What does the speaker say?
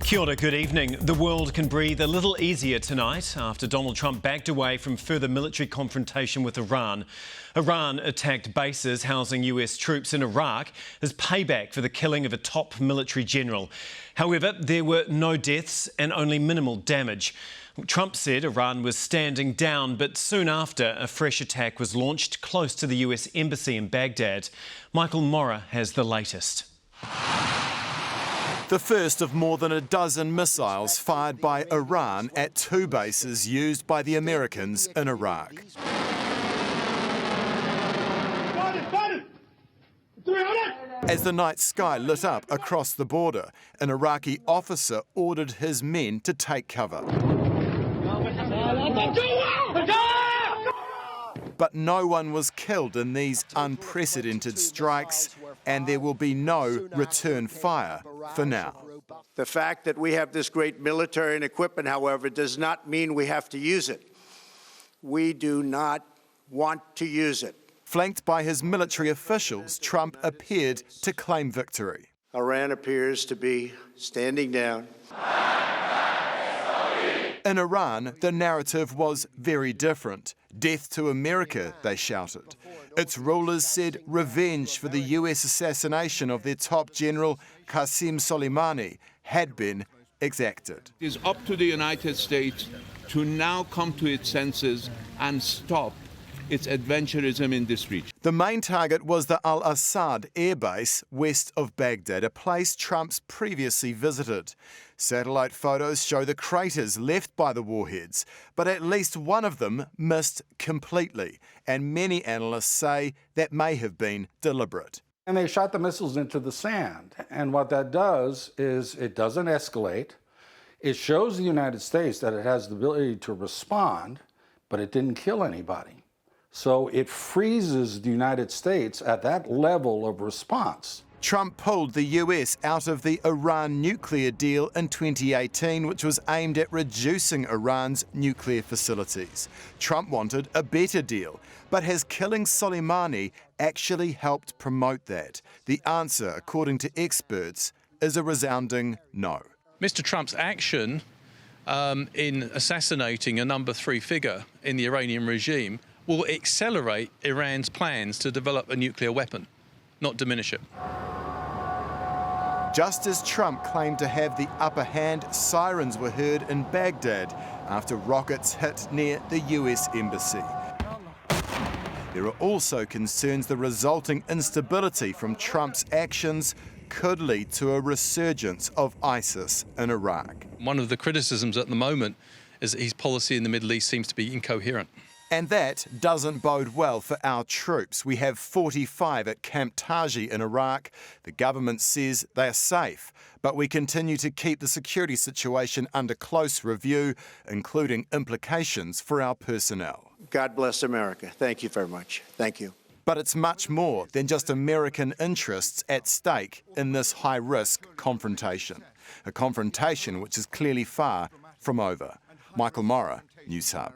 Kia ora, good evening. The world can breathe a little easier tonight after Donald Trump backed away from further military confrontation with Iran. Iran attacked bases housing US troops in Iraq as payback for the killing of a top military general. However, there were no deaths and only minimal damage. Trump said Iran was standing down, but soon after, a fresh attack was launched close to the US Embassy in Baghdad. Michael Morrah has the latest. The first of more than a dozen missiles fired by Iran at two bases used by the Americans in Iraq. As the night sky lit up across the border, an Iraqi officer ordered his men to take cover. But no one was killed in these unprecedented strikes, and there will be no return fire for now. The fact that we have this great military and equipment, however, does not mean we have to use it. We do not want to use it. Flanked by his military officials, Trump appeared to claim victory. Iran appears to be standing down. In Iran, the narrative was very different. Death to America, they shouted. Its rulers said revenge for the US assassination of their top general, Qasem Soleimani, had been exacted. It is up to the United States to now come to its senses and stop its adventurism in this region. The main target was the Al-Assad airbase west of Baghdad, a place Trump's previously visited. Satellite photos show the craters left by the warheads, but at least one of them missed completely, and many analysts say that may have been deliberate. And they shot the missiles into the sand, and what that does is it doesn't escalate. It shows the United States that it has the ability to respond, but it didn't kill anybody. So it freezes the United States at that level of response. Trump pulled the US out of the Iran nuclear deal in 2018, which was aimed at reducing Iran's nuclear facilities. Trump wanted a better deal, but has killing Soleimani actually helped promote that? The answer, according to experts, is a resounding no. Mr. Trump's action in assassinating a number 3 figure in the Iranian regime will accelerate Iran's plans to develop a nuclear weapon, not diminish it. Just as Trump claimed to have the upper hand, sirens were heard in Baghdad after rockets hit near the US Embassy. There are also concerns the resulting instability from Trump's actions could lead to a resurgence of ISIS in Iraq. One of the criticisms at the moment is that his policy in the Middle East seems to be incoherent. And that doesn't bode well for our troops. We have 45 at Camp Taji in Iraq. The government says they are safe, but we continue to keep the security situation under close review, including implications for our personnel. God bless America. Thank you very much. Thank you. But it's much more than just American interests at stake in this high-risk confrontation. A confrontation which is clearly far from over. Michael Morrah, Newshub.